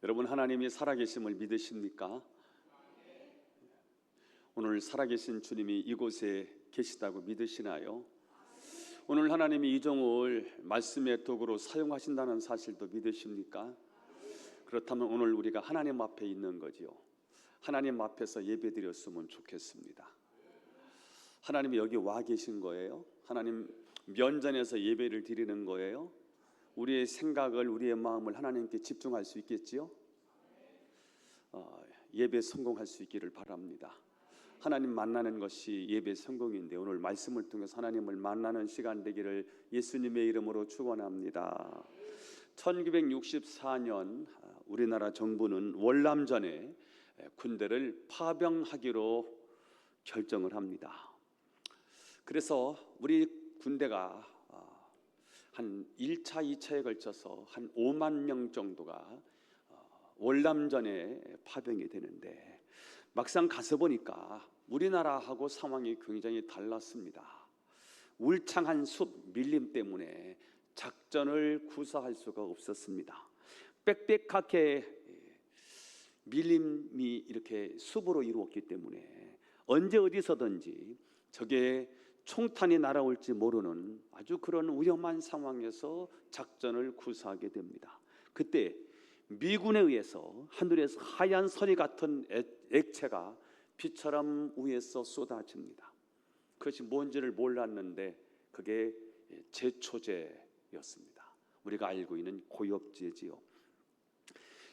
여러분, 하나님이 살아계심을 믿으십니까? 오늘 살아계신 주님이 이곳에 계시다고 믿으시나요? 오늘 하나님이 이종을 말씀의 도구로 사용하신다는 사실도 믿으십니까? 그렇다면 오늘 우리가 하나님 앞에 있는 거지요. 하나님 앞에서 예배드렸으면 좋겠습니다. 하나님이 여기 와 계신 거예요? 하나님 면전에서 예배를 드리는 거예요? 우리의 생각을, 우리의 마음을 하나님께 집중할 수 있겠지요? 예배 성공할 수 있기를 바랍니다. 하나님 만나는 것이 예배 성공인데 오늘 말씀을 통해서 하나님을 만나는 시간 되기를 예수님의 이름으로 축원합니다. 1964년 우리나라 정부는 월남전에 군대를 파병하기로 결정을 합니다. 그래서 우리 군대가 한 1차, 2차에 걸쳐서 한 5만 명 정도가 월남전에 파병이 되는데 막상 가서 보니까 우리나라하고 상황이 굉장히 달랐습니다. 울창한 숲, 밀림 때문에 작전을 구사할 수가 없었습니다. 빽빽하게 밀림이 이렇게 숲으로 이루었기 때문에 언제 어디서든지 적의 총탄이 날아올지 모르는 아주 그런 위험한 상황에서 작전을 구사하게 됩니다. 그때 미군에 의해서 하늘에서 하얀 선이 같은 액체가 비처럼 위에서 쏟아집니다. 그것이 뭔지를 몰랐는데 그게 제초제였습니다. 우리가 알고 있는 고엽제지요.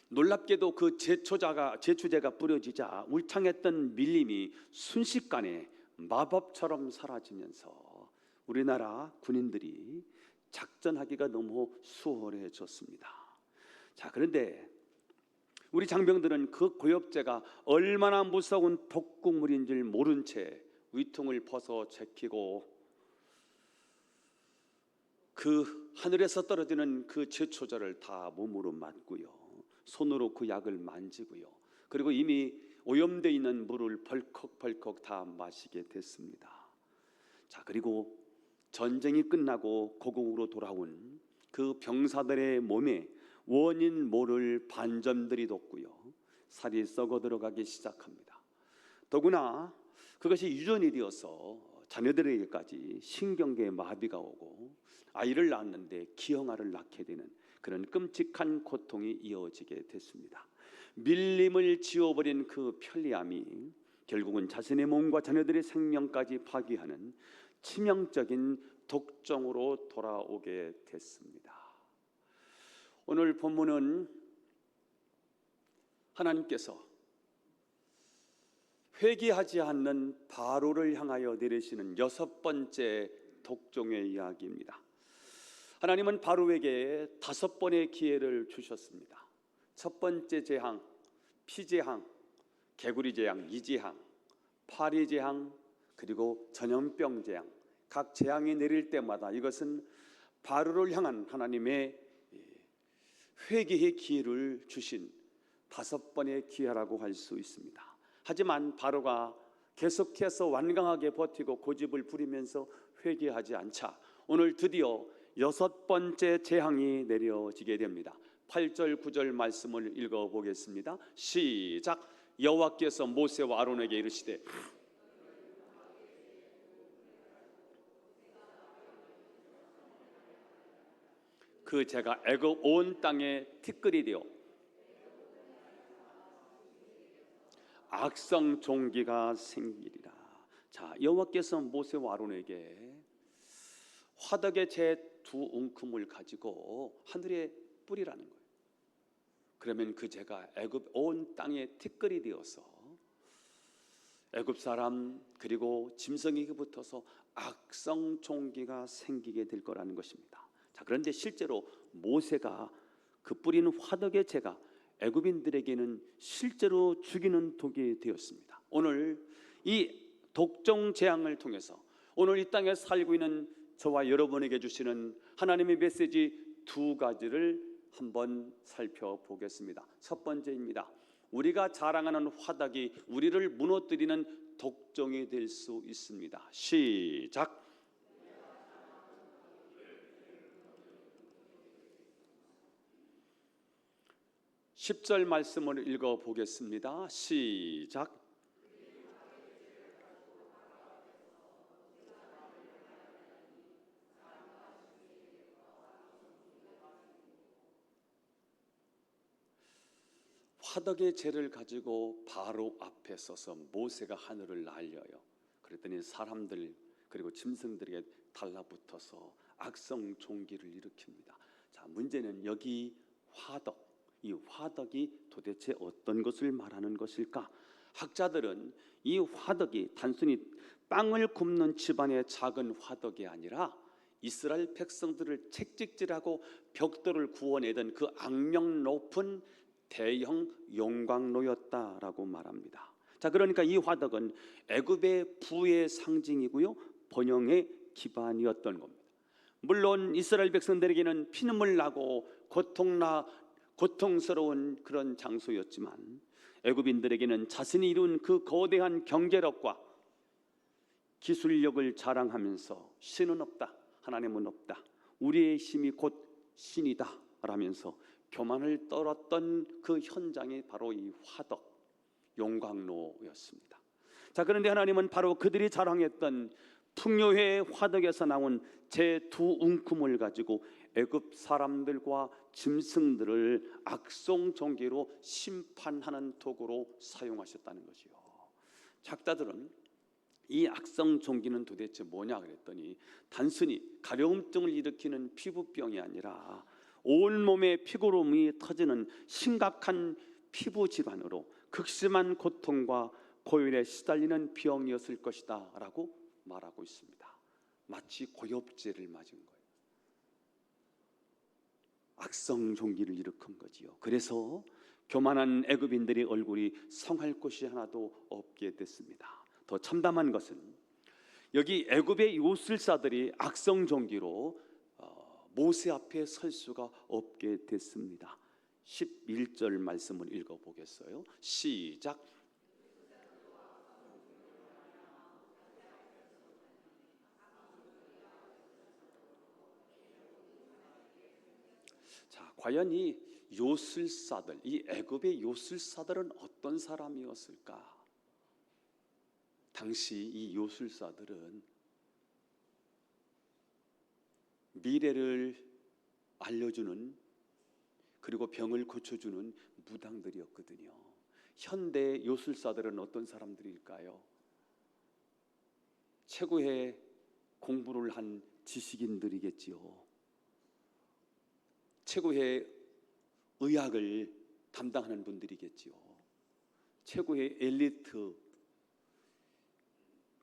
놀랍게도 그 제초제가 뿌려지자 울창했던 밀림이 순식간에 마법처럼 사라지면서 우리나라 군인들이 작전하기가 너무 수월해졌습니다. 자, 그런데 우리 장병들은 그 고엽제가 얼마나 무서운 독극물인 줄 모른 채 위통을 벗어 제키고 그 하늘에서 떨어지는 그 제초제를 다 몸으로 맞고요, 손으로 그 약을 만지고요, 그리고 이미 오염되어 있는 물을 벌컥벌컥 다 마시게 됐습니다. 자, 그리고 전쟁이 끝나고 고국으로 돌아온 그 병사들의 몸에 원인 모를 반점들이 돋고요, 살이 썩어 들어가기 시작합니다. 더구나 그것이 유전이 되어서 자녀들에게까지 신경계에 마비가 오고 아이를 낳았는데 기형아를 낳게 되는 그런 끔찍한 고통이 이어지게 됐습니다. 밀림을 지워버린 그 편리함이 결국은 자신의 몸과 자녀들의 생명까지 파괴하는 치명적인 독종으로 돌아오게 됐습니다. 오늘 본문은 하나님께서 회개하지 않는 바로를 향하여 내리시는 6번째 독종의 이야기입니다. 하나님은 바로에게 5번의 기회를 주셨습니다. 첫 번째 재앙, 피재앙, 개구리 재앙, 이재앙, 파리 재앙, 그리고 전염병 재앙. 각 재앙이 내릴 때마다 이것은 바로를 향한 하나님의 회개의 기회를 주신 5번의 기회라고 할 수 있습니다. 하지만 바로가 계속해서 완강하게 버티고 고집을 부리면서 회개하지 않자 오늘 드디어 6번째 재앙이 내려지게 됩니다. 8절 9절 말씀을 읽어보겠습니다. 시작. 여호와께서 모세와 아론에게 이르시되 그 제가 애굽 온 땅에 티끌이 되어 악성 종기가 생기리라. 자, 여호와께서 모세와 아론에게 화덕의 제 2움큼을 가지고 하늘에 뿌리라는 거예요. 그러면 그 제가 애굽 온 땅에 티끌이 되어서 애굽 사람 그리고 짐승에게 붙어서 악성 종기가 생기게 될 거라는 것입니다. 자, 그런데 실제로 모세가 그 뿌리는 화덕의 재가 애굽인들에게는 실제로 죽이는 독이 되었습니다. 오늘 이 독종 재앙을 통해서 오늘 이 땅에 살고 있는 저와 여러분에게 주시는 하나님의 메시지 2가지를 한번 살펴보겠습니다. 첫 번째입니다. 우리가 자랑하는 화덕이 우리를 무너뜨리는 독종이 될 수 있습니다. 시작. 10절 말씀을 읽어 보겠습니다. 시작. 화덕의 재를 가지고 바로 앞에 서서 모세가 하늘을 날려요. 그랬더니 사람들 그리고 짐승들에게 달라붙어서 악성 종기를 일으킵니다. 자, 문제는 여기 화덕, 이 화덕이 도대체 어떤 것을 말하는 것일까? 학자들은 이 화덕이 단순히 빵을 굽는 집안의 작은 화덕이 아니라 이스라엘 백성들을 채찍질하고 벽돌을 구워내던 그 악명 높은 대형 용광로였다라고 말합니다. 자, 그러니까 이 화덕은 애굽의 부의 상징이고요, 번영의 기반이었던 겁니다. 물론 이스라엘 백성들에게는 피눈물 나고 고통스러운 그런 장소였지만 애굽인들에게는 자신이 이룬 그 거대한 경제력과 기술력을 자랑하면서 신은 없다, 하나님은 없다, 우리의 힘이 곧 신이다 라면서 교만을 떨었던 그 현장이 바로 이 화덕 용광로였습니다. 자, 그런데 하나님은 바로 그들이 자랑했던 풍요의 화덕에서 나온 제 두 웅큼을 가지고 애굽 사람들과 짐승들을 악성 종기로 심판하는 도구로 사용하셨다는 것이요. 작가들은 이 악성 종기는 도대체 뭐냐 그랬더니 단순히 가려움증을 일으키는 피부병이 아니라 온몸에 피고름이 터지는 심각한 피부 질환으로 극심한 고통과 고열에 시달리는 병이었을 것이다 라고 말하고 있습니다. 마치 고엽제를 맞은 거예요. 악성 종기를 일으킨 거지요. 그래서 교만한 애굽인들의 얼굴이 성할 곳이 하나도 없게 됐습니다. 더 참담한 것은 여기 애굽의 요술사들이 악성 종기로 모세 앞에 설 수가 없게 됐습니다. 11절 말씀을 읽어보겠어요. 시작. 자, 과연 이 요술사들, 이 애굽의 요술사들은 어떤 사람이었을까? 당시 이 요술사들은 미래를 알려주는 그리고 병을 고쳐주는 무당들이었거든요. 현대 요술사들은 어떤 사람들일까요? 최고의 공부를 한 지식인들이겠지요. 최고의 의학을 담당하는 분들이겠지요. 최고의 엘리트,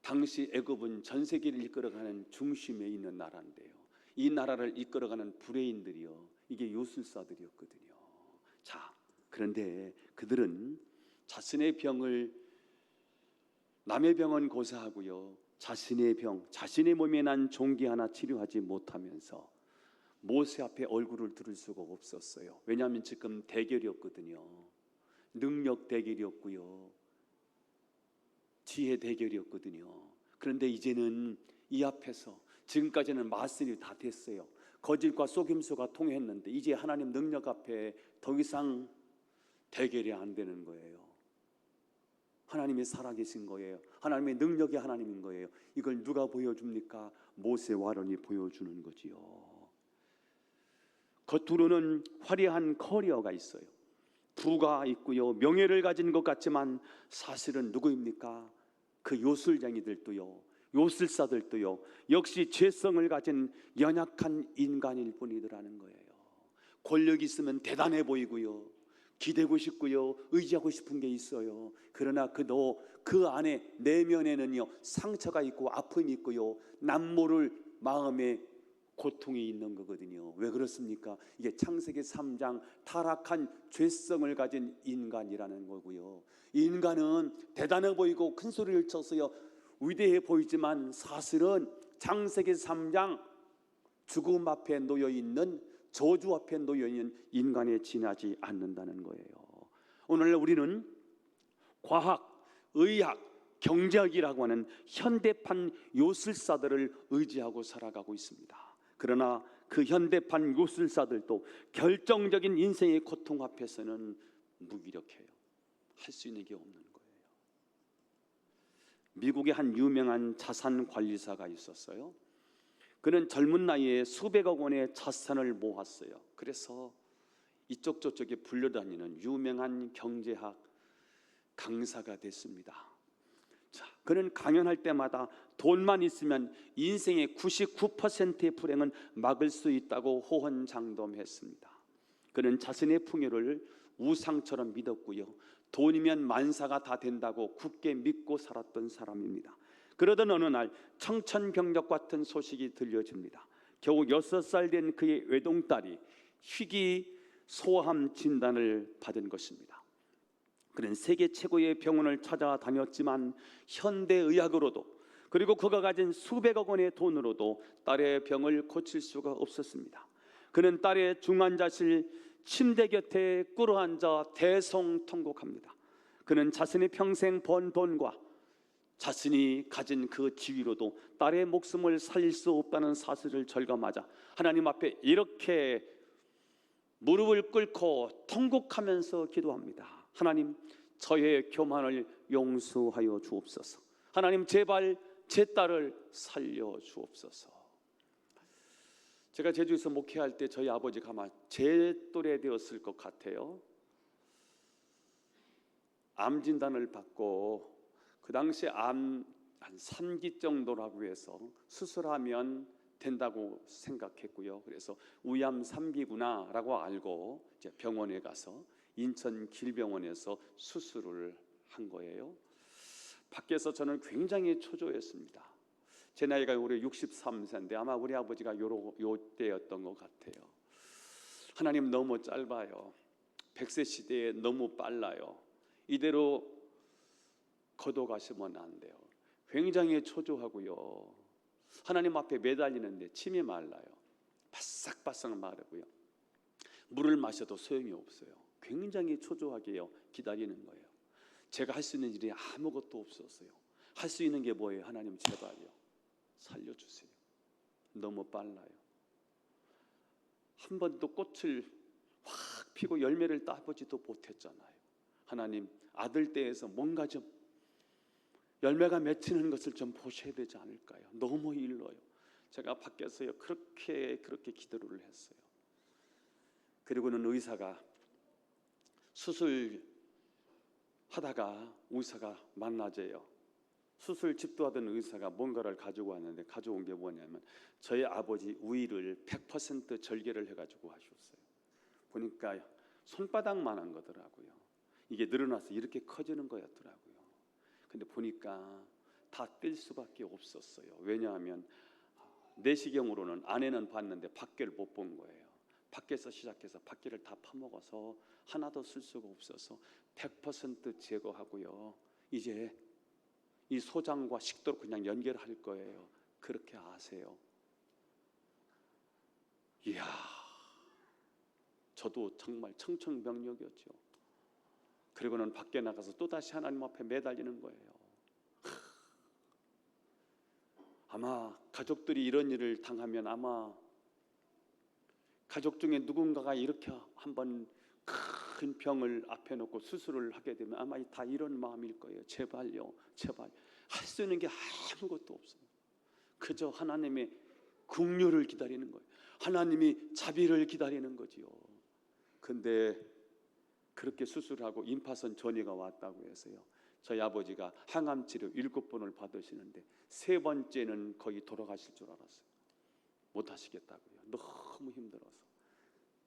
당시 애굽은 전 세계를 이끌어가는 중심에 있는 나라인데요, 이 나라를 이끌어가는 브레인들이요, 이게 요술사들이었거든요. 자, 그런데 그들은 자신의 병을 남의 병은 고사하고요, 자신의 병, 자신의 몸에 난 종기 하나 치료하지 못하면서 모세 앞에 얼굴을 들을 수가 없었어요. 왜냐하면 지금 대결이었거든요. 능력 대결이었고요, 지혜 대결이었거든요. 그런데 이제는 이 앞에서, 지금까지는 말씀이 다 됐어요. 거짓과 속임수가 통했는데 이제 하나님 능력 앞에 더 이상 대결이 안 되는 거예요. 하나님이 살아계신 거예요. 하나님의 능력이 하나님인 거예요. 이걸 누가 보여줍니까? 모세와 아론이 보여주는 거지요. 겉으로는 화려한 커리어가 있어요. 부가 있고요, 명예를 가진 것 같지만 사실은 누구입니까? 그 요술쟁이들도요, 요술사들도요, 역시 죄성을 가진 연약한 인간일 뿐이더라는 거예요. 권력이 있으면 대단해 보이고요, 기대고 싶고요, 의지하고 싶은 게 있어요. 그러나 그 안에 내면에는요, 상처가 있고 아픔이 있고요, 남모를 마음에 고통이 있는 거거든요. 왜 그렇습니까? 이게 창세기 3장 타락한 죄성을 가진 인간이라는 거고요. 인간은 대단해 보이고 큰 소리를 쳐서요, 위대해 보이지만 사실은 창세기 3장 죽음 앞에 놓여있는, 저주 앞에 놓여있는 인간에 지나지 않는다는 거예요. 오늘 우리는 과학, 의학, 경제학이라고 하는 현대판 요술사들을 의지하고 살아가고 있습니다. 그러나 그 현대판 요술사들도 결정적인 인생의 고통 앞에서는 무기력해요. 할 수 있는 게 없는 거예요. 미국의 한 유명한 자산 관리사가 있었어요. 그는 젊은 나이에 수백억 원의 자산을 모았어요. 그래서 이쪽 저쪽에 불려다니는 유명한 경제학 강사가 됐습니다. 자, 그는 강연할 때마다 돈만 있으면 인생의 99%의 불행은 막을 수 있다고 호언장담했습니다. 그는 자신의 풍요를 우상처럼 믿었고요, 돈이면 만사가 다 된다고 굳게 믿고 살았던 사람입니다. 그러던 어느 날 청천벽력 같은 소식이 들려집니다. 겨우 6살 된 그의 외동딸이 희귀소암 진단을 받은 것입니다. 그는 세계 최고의 병원을 찾아다녔지만 현대의학으로도, 그리고 그가 가진 수백억 원의 돈으로도 딸의 병을 고칠 수가 없었습니다. 그는 딸의 중환자실 침대 곁에 꿇어앉아 대성통곡합니다. 그는 자신의 평생 번 돈과 자신이 가진 그 지위로도 딸의 목숨을 살릴 수 없다는 사실을 절감하자 하나님 앞에 이렇게 무릎을 꿇고 통곡하면서 기도합니다. 하나님, 저의 교만을 용서하여 주옵소서. 하나님, 제발 제 딸을 살려 주옵소서. 제가 제주에서 목회할 때 저희 아버지가 아마 제 또래 되었을 것 같아요. 암 진단을 받고 그 당시에 암 한 3기 정도라고 해서 수술하면 된다고 생각했고요. 그래서 우암 3기구나라고 알고 이제 병원에 가서 인천 길병원에서 수술을 한 거예요. 밖에서 저는 굉장히 초조했습니다. 제 나이가 올해 63세인데 아마 우리 아버지가 요 때였던 것 같아요. 하나님, 너무 짧아요. 100세 시대에 너무 빨라요. 이대로 걷어가시면 안 돼요. 굉장히 초조하고요. 하나님 앞에 매달리는데 침이 말라요. 바싹바싹 마르고요. 물을 마셔도 소용이 없어요. 굉장히 초조하게요 기다리는 거예요. 제가 할 수 있는 일이 아무것도 없었어요. 할 수 있는 게 뭐예요? 하나님, 제발요, 살려주세요. 너무 빨라요. 한 번도 꽃을 확 피고 열매를 따보지도 못했잖아요. 하나님, 아들 떼에서 뭔가 좀 열매가 맺히는 것을 좀 보셔야 되지 않을까요? 너무 일러요. 제가 밖에서요 그렇게 기도를 했어요. 그리고는 의사가 수술 하다가 의사가 만나재요. 수술 집도하던 의사가 뭔가를 가지고 왔는데 가져온 게 뭐냐면 저희 아버지 우위를 100% 절개를 해가지고 하셨어요. 보니까 손바닥만한 거더라고요. 이게 늘어나서 이렇게 커지는 거였더라고요. 근데 보니까 다 뗄 수밖에 없었어요. 왜냐하면 내시경으로는 안에는 봤는데 밖을 못 본 거예요. 밖에서 시작해서 밖을 다 파먹어서 하나도 쓸 수가 없어서 100% 제거하고요. 이제 이 소장과 식도로 그냥 연결할 거예요. 그렇게 아세요? 이야, 저도 정말 청천벽력이었죠. 그리고는 밖에 나가서 또다시 하나님 앞에 매달리는 거예요. 아마 가족들이 이런 일을 당하면 아마 가족 중에 누군가가 이렇게 한번 큰 병을 앞에 놓고 수술을 하게 되면 아마 다 이런 마음일 거예요. 제발요, 제발. 할 수 있는 게 아무것도 없어요. 그저 하나님의 긍휼을 기다리는 거예요. 하나님이 자비를 기다리는 거지요. 근데 그렇게 수술하고 임파선 전이가 왔다고 해서요, 저희 아버지가 항암 치료 7번을 받으시는데 3번째는 거의 돌아가실 줄 알았어요. 못 하시겠다고요. 너무 힘들어서.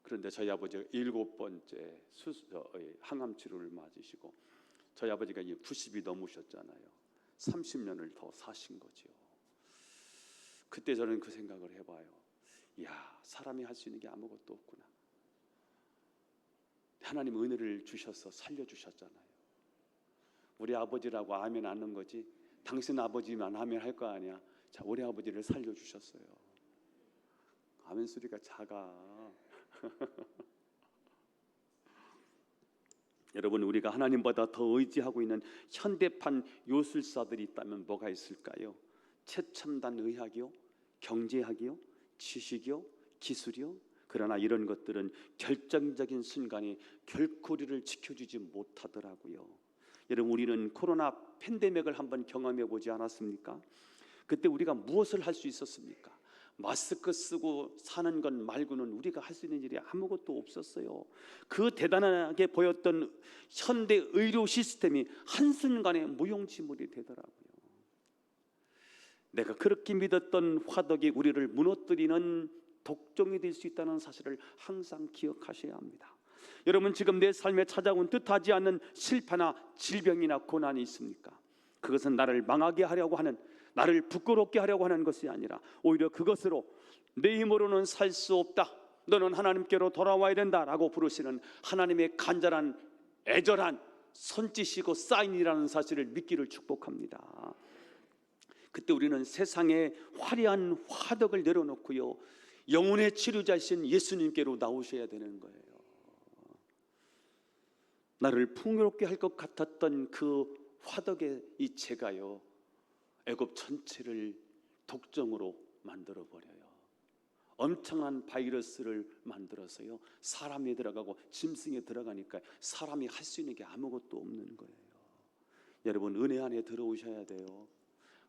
그런데 저희 아버지가 7번째 항암 치료를 맞으시고 저희 아버지가 이제 90이 넘으셨잖아요. 30년을 더 사신 거죠. 그때 저는 그 생각을 해봐요. 이야, 사람이 할 수 있는 게 아무것도 없구나. 하나님 은혜를 주셔서 살려주셨잖아요. 우리 아버지라고 아멘 하는 거지 당신 아버지만 아멘 할 거 아니야. 자, 우리 아버지를 살려주셨어요. 아멘 소리가 작아. 여러분, 우리가 하나님보다 더 의지하고 있는 현대판 요술사들이 있다면 뭐가 있을까요? 최첨단 의학이요? 경제학이요? 지식이요? 기술이요? 그러나 이런 것들은 결정적인 순간에 결코 우리를 지켜주지 못하더라고요. 여러분, 우리는 코로나 팬데믹을 한번 경험해 보지 않았습니까? 그때 우리가 무엇을 할 수 있었습니까? 마스크 쓰고 사는 것 말고는 우리가 할 수 있는 일이 아무것도 없었어요. 그 대단하게 보였던 현대 의료 시스템이 한순간에 무용지물이 되더라고요. 내가 그렇게 믿었던 화덕이 우리를 무너뜨리는 독종이 될 수 있다는 사실을 항상 기억하셔야 합니다. 여러분, 지금 내 삶에 찾아온 뜻하지 않는 실패나 질병이나 고난이 있습니까? 그것은 나를 망하게 하려고 하는, 나를 부끄럽게 하려고 하는 것이 아니라 오히려 그것으로 내 힘으로는 살 수 없다, 너는 하나님께로 돌아와야 된다라고 부르시는 하나님의 간절한 애절한 손짓이고 사인이라는 사실을 믿기를 축복합니다. 그때 우리는 세상의 화려한 화덕을 내려놓고요, 영혼의 치료자이신 예수님께로 나오셔야 되는 거예요. 나를 풍요롭게 할 것 같았던 그 화덕의 이 재가요, 애굽 전체를 독종으로 만들어 버려요. 엄청난 바이러스를 만들어서요, 사람이 들어가고 짐승에 들어가니까 사람이 할 수 있는 게 아무것도 없는 거예요. 여러분, 은혜 안에 들어오셔야 돼요.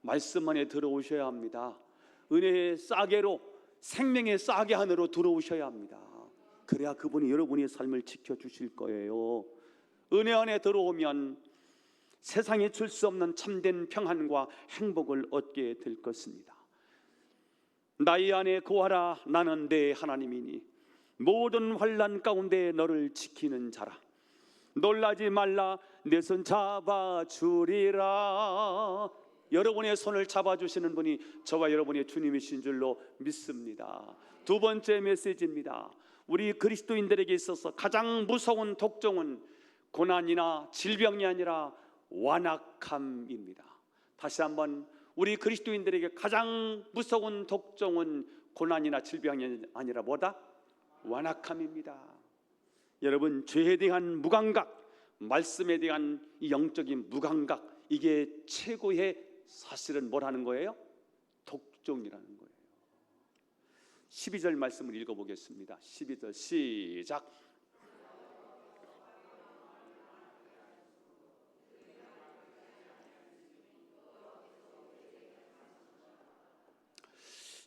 말씀 안에 들어오셔야 합니다. 은혜의 싸개로, 생명의 싸개 안으로 들어오셔야 합니다. 그래야 그분이 여러분의 삶을 지켜주실 거예요. 은혜 안에 들어오면 세상에 줄 수 없는 참된 평안과 행복을 얻게 될 것입니다. 나의 안에 거하라, 나는 내 하나님이니 모든 환난 가운데 너를 지키는 자라. 놀라지 말라, 내 손 잡아주리라. 여러분의 손을 잡아주시는 분이 저와 여러분의 주님이신 줄로 믿습니다. 두 번째 메시지입니다. 우리 그리스도인들에게 있어서 가장 무서운 독종은 고난이나 질병이 아니라 완악함입니다. 다시 한번, 우리 그리스도인들에게 가장 무서운 독종은 고난이나 질병이 아니라 뭐다? 완악함입니다. 여러분, 죄에 대한 무감각, 말씀에 대한 이 영적인 무감각, 이게 최고의 사실은 뭐라는 거예요? 독종이라는 거예요. 12절 말씀을 읽어보겠습니다. 12절 시작.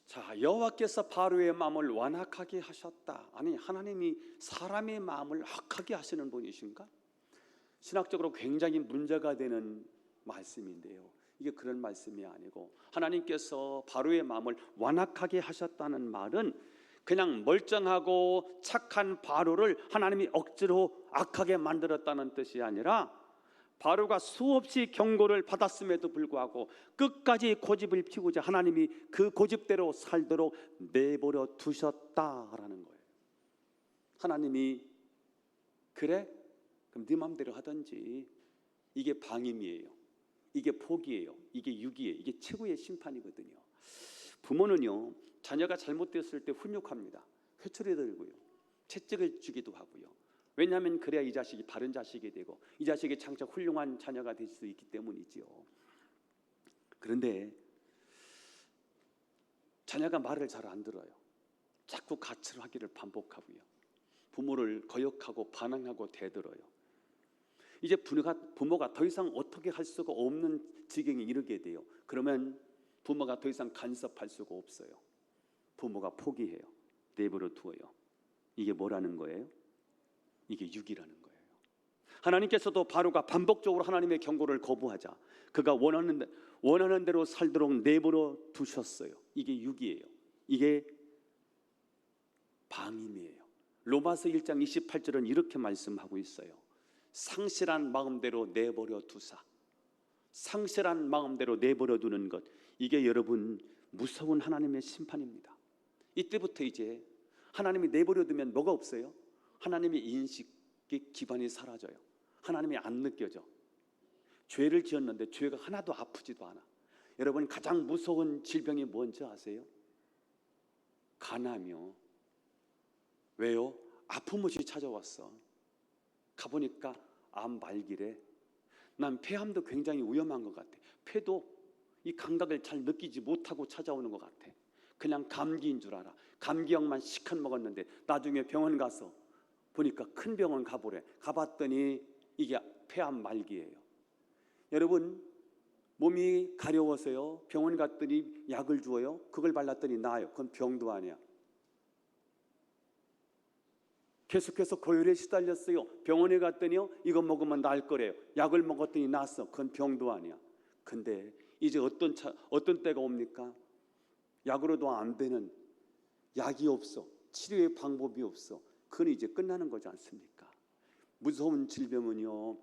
자, 여호와께서 바로의 마음을 완악하게 하셨다. 아니, 하나님이 사람의 마음을 악하게 하시는 분이신가? 신학적으로 굉장히 문제가 되는 말씀인데요, 이게 그런 말씀이 아니고, 하나님께서 바로의 마음을 완악하게 하셨다는 말은 그냥 멀쩡하고 착한 바로를 하나님이 억지로 악하게 만들었다는 뜻이 아니라, 바로가 수없이 경고를 받았음에도 불구하고 끝까지 고집을 피우자 하나님이 그 고집대로 살도록 내버려 두셨다라는 거예요. 하나님이 그래? 그럼 네 마음대로 하든지. 이게 방임이에요. 이게 포기예요. 이게 유기예요. 이게 최고의 심판이거든요. 부모는요, 자녀가 잘못됐을 때 훈육합니다. 회초리 들고요, 채찍을 주기도 하고요. 왜냐하면 그래야 이 자식이 바른 자식이 되고 이 자식이 장차 훌륭한 자녀가 될 수 있기 때문이지요. 그런데 자녀가 말을 잘 안 들어요. 자꾸 가출을 하기를 반복하고요, 부모를 거역하고 반항하고 대들어요. 이제 부모가 더 이상 어떻게 할 수가 없는 지경에 이르게 돼요. 그러면 부모가 더 이상 간섭할 수가 없어요. 부모가 포기해요. 내버려 두어요. 이게 뭐라는 거예요? 이게 유기라는 거예요. 하나님께서도 바로가 반복적으로 하나님의 경고를 거부하자 그가 원하는 대로 살도록 내버려 두셨어요. 이게 유기예요. 이게 방임이에요. 로마서 1장 28절은 이렇게 말씀하고 있어요. 상실한 마음대로 내버려 두사. 상실한 마음대로 내버려 두는 것, 이게 여러분 무서운 하나님의 심판입니다. 이때부터 이제 하나님이 내버려 두면 뭐가 없어요? 하나님의 인식의 기반이 사라져요. 하나님이 안 느껴져. 죄를 지었는데 죄가 하나도 아프지도 않아. 여러분, 가장 무서운 질병이 뭔지 아세요? 간암이요. 왜요? 아픔 없이 찾아왔어. 가보니까 암 말기래. 난 폐암도 굉장히 위험한 것 같아. 폐도 이 감각을 잘 느끼지 못하고 찾아오는 것 같아. 그냥 감기인 줄 알아. 감기약만 시컷 먹었는데 나중에 병원 가서 보니까 큰 병원 가보래. 가봤더니 이게 폐암 말기예요. 여러분, 몸이 가려워서요, 병원 갔더니 약을 주어요. 그걸 발랐더니 나아요. 그건 병도 아니야. 계속해서 고열에 시달렸어요. 병원에 갔더니요, 이거 먹으면 나을 거래요. 약을 먹었더니 나았어. 그건 병도 아니야. 근데 이제 어떤 때가 옵니까? 약으로도 안 되는, 약이 없어, 치료의 방법이 없어. 그건 이제 끝나는 거지 않습니까? 무서운 질병은요,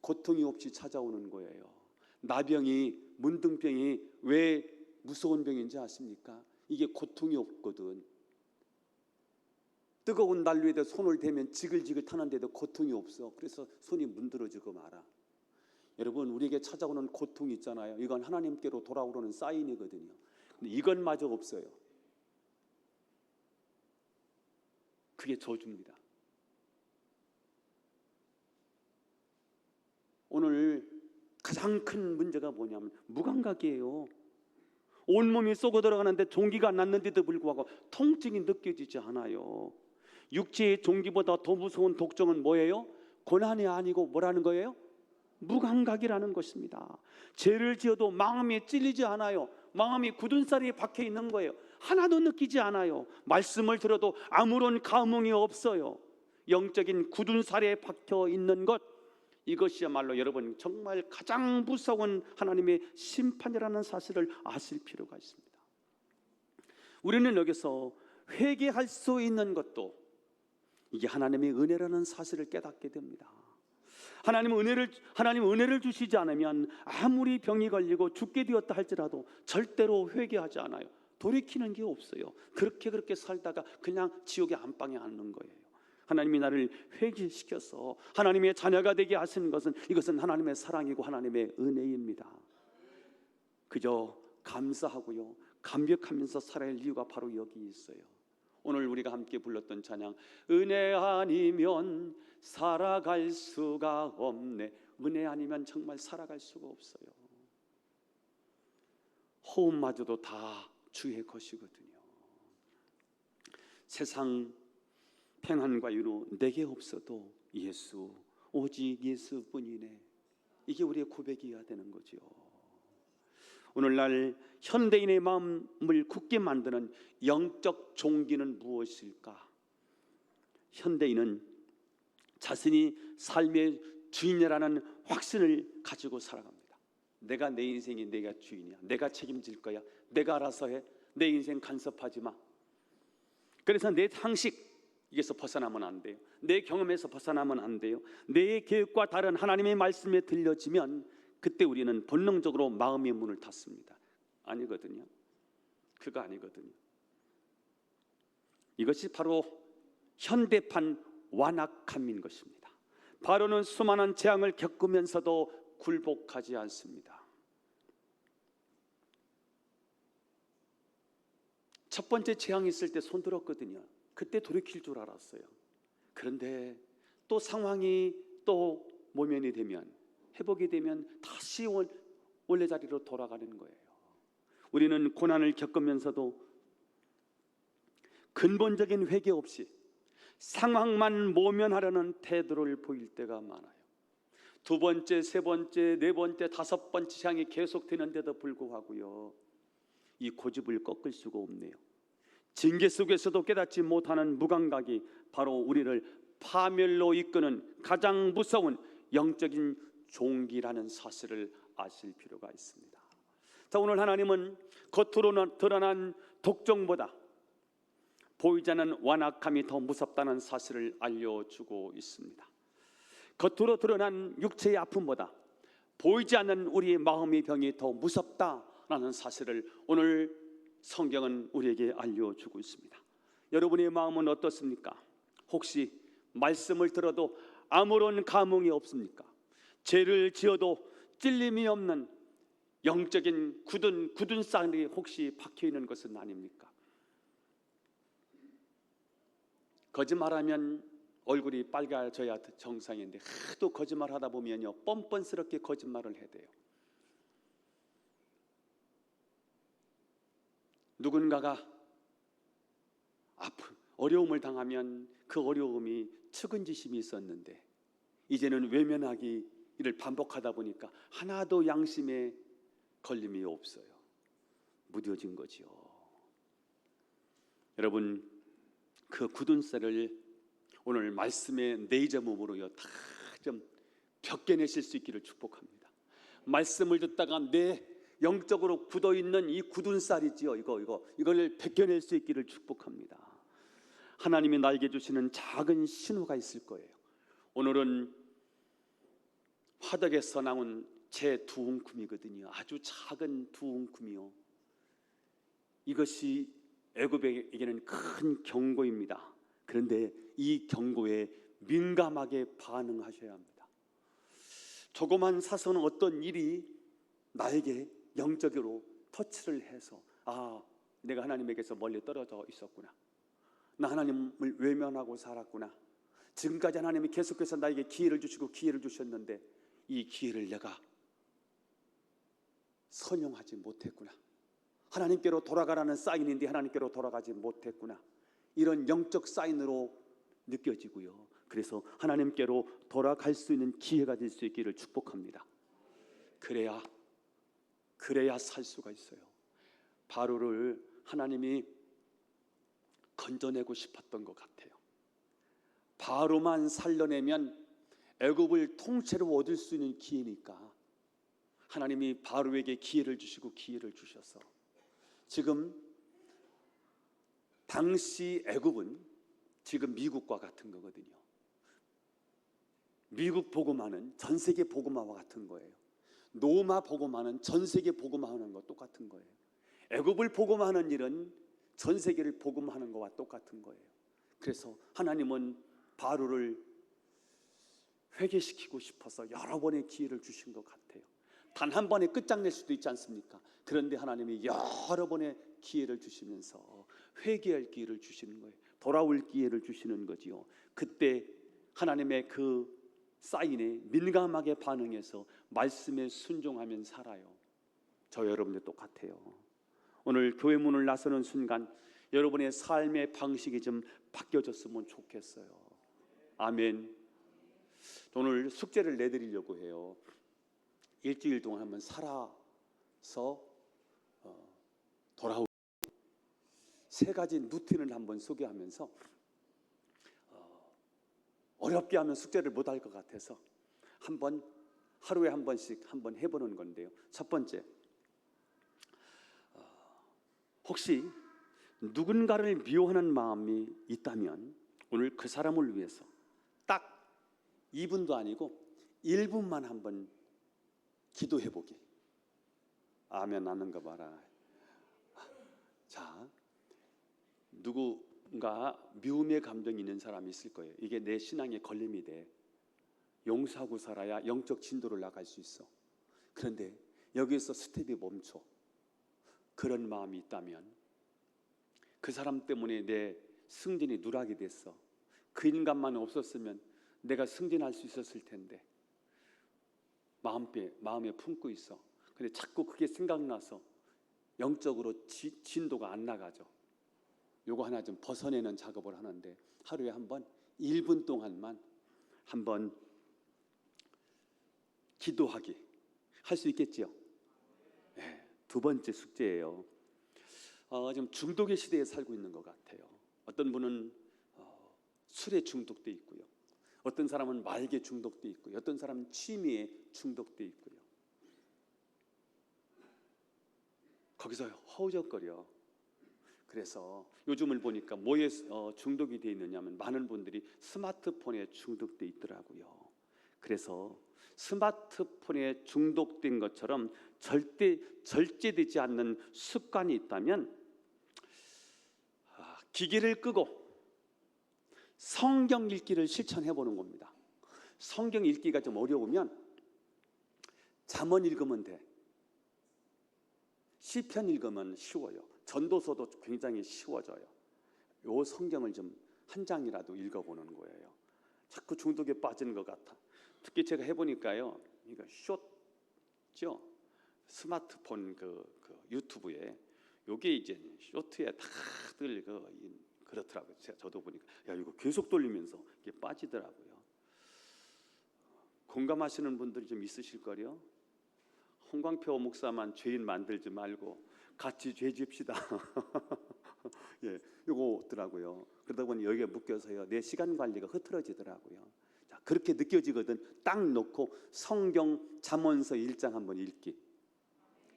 고통이 없이 찾아오는 거예요. 나병이, 문둥병이 왜 무서운 병인지 아십니까? 이게 고통이 없거든. 뜨거운 난로에다 손을 대면 지글지글 타는데도 고통이 없어. 그래서 손이 문드러지고 말아. 여러분, 우리에게 찾아오는 고통이 있잖아요. 이건 하나님께로 돌아오려는 사인이거든요. 근데 이것마저 없어요. 그게 저주입니다. 오늘 가장 큰 문제가 뭐냐면 무감각이에요. 온몸이 쏘고 들어가는데 종기가 났는데도 불구하고 통증이 느껴지지 않아요. 육체의 종기보다 더 무서운 독종은 뭐예요? 고난이 아니고 뭐라는 거예요? 무감각이라는 것입니다. 죄를 지어도 마음이 찔리지 않아요. 마음이 굳은 살이 박혀 있는 거예요. 하나도 느끼지 않아요. 말씀을 들어도 아무런 감흥이 없어요. 영적인 굳은 살에 박혀 있는 것, 이것이야말로 여러분 정말 가장 무서운 하나님의 심판이라는 사실을 아실 필요가 있습니다. 우리는 여기서 회개할 수 있는 것도 이게 하나님의 은혜라는 사실을 깨닫게 됩니다. 하나님은 은혜를 주시지 않으면 아무리 병이 걸리고 죽게 되었다 할지라도 절대로 회개하지 않아요. 돌이키는 게 없어요. 그렇게 살다가 그냥 지옥의 안방에 앉는 거예요. 하나님이 나를 회개시켜서 하나님의 자녀가 되게 하시는 것은, 이것은 하나님의 사랑이고 하나님의 은혜입니다. 그저 감사하고요, 감격하면서 살아야 할 이유가 바로 여기 있어요. 오늘 우리가 함께 불렀던 찬양, 은혜 아니면 살아갈 수가 없네. 은혜 아니면 정말 살아갈 수가 없어요. 호흡마저도 다 주의 것이거든요. 세상 평안과 위로 내게 없어도 예수, 오직 예수뿐이네. 이게 우리의 고백이어야 되는 거죠. 오늘날 현대인의 마음을 굳게 만드는 영적 종기는 무엇일까? 현대인은 자신이 삶의 주인이라는 확신을 가지고 살아갑니다. 내가 내 인생이 내가 주인이야. 내가 책임질 거야. 내가 알아서 해. 내 인생 간섭하지 마. 그래서 내 상식에서 벗어나면 안 돼요. 내 경험에서 벗어나면 안 돼요. 내 계획과 다른 하나님의 말씀에 들려지면 그때 우리는 본능적으로 마음의 문을 닫습니다. 아니거든요. 그거 아니거든요. 이것이 바로 현대판 완악함인 것입니다. 바로는 수많은 재앙을 겪으면서도 굴복하지 않습니다. 첫 번째 재앙이 있을 때 손들었거든요. 그때 돌이킬 줄 알았어요. 그런데 또 상황이 또 모면이 되면, 회복이 되면 다시 원래 자리로 돌아가는 거예요. 우리는 고난을 겪으면서도 근본적인 회개 없이 상황만 모면하려는 태도를 보일 때가 많아요. 두 번째, 세 번째, 네 번째, 다섯 번째 재앙이 계속되는데도 불구하고요, 이 고집을 꺾을 수가 없네요. 징계 속에서도 깨닫지 못하는 무감각이 바로 우리를 파멸로 이끄는 가장 무서운 영적인 종기라는 사실을 아실 필요가 있습니다. 자, 오늘 하나님은 겉으로 드러난 독종보다 보이지 않는 완악함이 더 무섭다는 사실을 알려주고 있습니다. 겉으로 드러난 육체의 아픔보다 보이지 않는 우리의 마음의 병이 더 무섭다라는 사실을 오늘 성경은 우리에게 알려주고 있습니다. 여러분의 마음은 어떻습니까? 혹시 말씀을 들어도 아무런 감흥이 없습니까? 죄를 지어도 찔림이 없는 영적인 굳은 쌀이 혹시 박혀있는 것은 아닙니까? 거짓말하면 얼굴이 빨개져야 정상인데 하도 거짓말하다 보면요, 뻔뻔스럽게 거짓말을 해야 돼요. 누군가가 어려움을 당하면 그 어려움이 측은지심이 있었는데 이제는 외면하기를 반복하다 보니까 하나도 양심에 걸림이 없어요. 무뎌진 거지요. 여러분, 그 굳은 쌀을 오늘 말씀의 네이저몸으로요 다 좀 벗겨내실 수 있기를 축복합니다. 말씀을 듣다가 내 영적으로 굳어있는 이 굳은 쌀이지요, 이걸 벗겨낼 수 있기를 축복합니다. 하나님이 나에게 주시는 작은 신호가 있을 거예요. 오늘은 화덕에서 나온 제 두 웅큼이거든요. 아주 작은 두 웅큼이요. 이것이 애굽에게는 큰 경고입니다. 그런데 이 경고에 민감하게 반응하셔야 합니다. 조그만 사소한 어떤 일이 나에게 영적으로 터치를 해서 내가 하나님에게서 멀리 떨어져 있었구나, 나 하나님을 외면하고 살았구나, 지금까지 하나님이 계속해서 나에게 기회를 주시고 기회를 주셨는데 이 기회를 내가 선용하지 못했구나, 하나님께로 돌아가라는 사인인데 하나님께로 돌아가지 못했구나, 이런 영적 사인으로 느껴지고요. 그래서 하나님께로 돌아갈 수 있는 기회가 될 수 있기를 축복합니다. 그래야 살 수가 있어요. 바로를 하나님이 건져내고 싶었던 것 같아요. 바로만 살려내면 애굽을 통째로 얻을 수 있는 기회니까 하나님이 바로에게 기회를 주시고 기회를 주셔서 지금 당시 애굽은 지금 미국과 같은 거거든요. 미국 복음화는 전 세계 복음화와 같은 거예요. 로마 복음화는 전 세계 복음화하는 거 똑같은 거예요. 애굽을 복음화하는 일은 전 세계를 복음화하는 것과 똑같은 거예요. 그래서 하나님은 바로를 회개시키고 싶어서 여러 번의 기회를 주신 것 같아요. 단 한 번에 끝장낼 수도 있지 않습니까? 그런데 하나님이 여러 번의 기회를 주시면서 회개할 기회를 주시는 거예요. 돌아올 기회를 주시는 거지요. 그때 하나님의 그 사인에 민감하게 반응해서 말씀에 순종하면 살아요. 저 여러분들 똑같아요. 오늘 교회 문을 나서는 순간 여러분의 삶의 방식이 좀 바뀌어졌으면 좋겠어요. 아멘. 오늘 숙제를 내드리려고 해요. 일주일 동안 한번 살아서 돌아오고 세 가지 루틴을 한번 소개하면서 어렵게 하면 숙제를 못할 것 같아서 한번 하루에 한 번씩 한번 해보는 건데요. 첫 번째, 혹시 누군가를 미워하는 마음이 있다면 오늘 그 사람을 위해서 딱 2분도 아니고 1분만 한번 기도해보기. 아멘 하는 거 봐라. 자, 누군가 미움의 감정이 있는 사람이 있을 거예요. 이게 내 신앙의 걸림이 돼. 용서하고 살아야 영적 진도를 나갈 수 있어. 그런데 여기서 스텝이 멈춰. 그런 마음이 있다면 그 사람 때문에 내 승진이 누락이 됐어. 그 인간만 없었으면 내가 승진할 수 있었을 텐데 마음에 품고 있어. 근데 자꾸 그게 생각나서 영적으로 진도가 안 나가죠. 요거 하나 좀 벗어내는 작업을 하는데 하루에 한번 1분 동안만 한번 기도하기 할 수 있겠지요? 네, 두 번째 숙제예요. 지금 중독의 시대에 살고 있는 것 같아요. 어떤 분은 술에 중독돼 있고요. 어떤 사람은 말에 중독돼 있고요. 어떤 사람은 취미에 중독돼 있고요. 거기서 허우적거려. 그래서 요즘을 보니까 뭐에 중독이 되어 있느냐면 많은 분들이 스마트폰에 중독돼 있더라고요. 그래서 스마트폰에 중독된 것처럼 절대 절제되지 않는 습관이 있다면 기기를 끄고 성경 읽기를 실천해 보는 겁니다. 성경 읽기가 좀 어려우면 잠언 읽으면 돼. 시편 읽으면 쉬워요. 전도서도 굉장히 쉬워져요. 요 성경을 좀 한 장이라도 읽어보는 거예요. 자꾸 중독에 빠지는 것 같아. 특히 제가 해보니까요, 이거 숏죠? 스마트폰 그 유튜브에 요게 이제 쇼트에 다들 그렇더라고요. 저도 보니까 야 이거 계속 돌리면서 이게 빠지더라고요. 공감하시는 분들이 좀 있으실 거요. 홍광표 목사만 죄인 만들지 말고 같이 죄 집시다. 예, 요거더라고요. 그러다 보니 여기에 묶여서요 내 시간 관리가 흐트러지더라고요. 자, 그렇게 느껴지거든. 딱 놓고 성경 잠언서 1장 한번 읽기.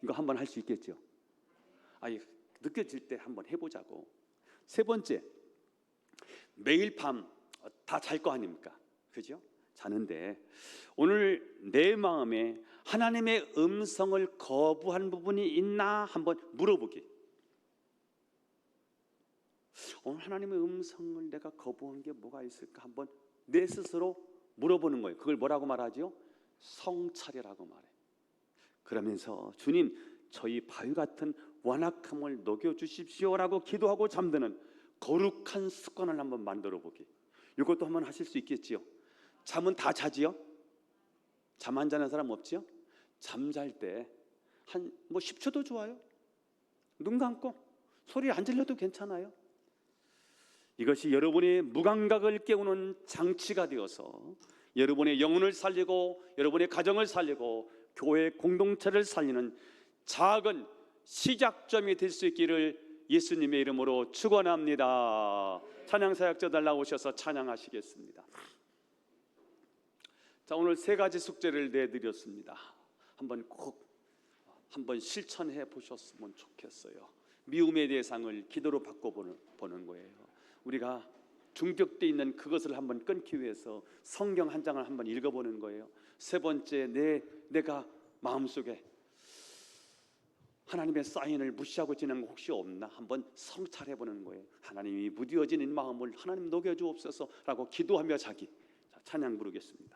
이거 한번 할 수 있겠죠? 아니 느껴질 때 한번 해보자고. 세 번째, 매일 밤 다 잘 거 아닙니까? 그죠? 자는데 오늘 내 마음에 하나님의 음성을 거부한 부분이 있나 한번 물어보기. 오늘 하나님의 음성을 내가 거부한 게 뭐가 있을까 한번 내 스스로 물어보는 거예요. 그걸 뭐라고 말하죠? 성찰이라고 말해. 그러면서 주님 저희 바위 같은 완악함을 녹여주십시오라고 기도하고 잠드는 거룩한 습관을 한번 만들어 보기. 이것도 한번 하실 수 있겠지요. 잠은 다 자지요? 잠 안 자는 사람 없지요? 잠잘 때 한 10초도 좋아요. 눈 감고 소리 안 질러도 괜찮아요. 이것이 여러분의 무감각을 깨우는 장치가 되어서 여러분의 영혼을 살리고 여러분의 가정을 살리고 교회 공동체를 살리는 작은 시작점이 될 수 있기를 예수님의 이름으로 축원합니다. 찬양사역자들 나오셔서 찬양하시겠습니다. 자, 오늘 세 가지 숙제를 내드렸습니다. 한번 꼭 한번 실천해 보셨으면 좋겠어요. 미움의 대상을 기도로 바꿔보는 거예요. 우리가 중독돼 있는 그것을 한번 끊기 위해서 성경 한 장을 한번 읽어보는 거예요. 세 번째, 내가 마음속에 하나님의 사인을 무시하고 지내는 거 혹시 없나 한번 성찰해 보는 거예요. 하나님이 무뎌진 이 마음을 하나님 녹여주옵소서라고 기도하며 자기. 자, 찬양 부르겠습니다.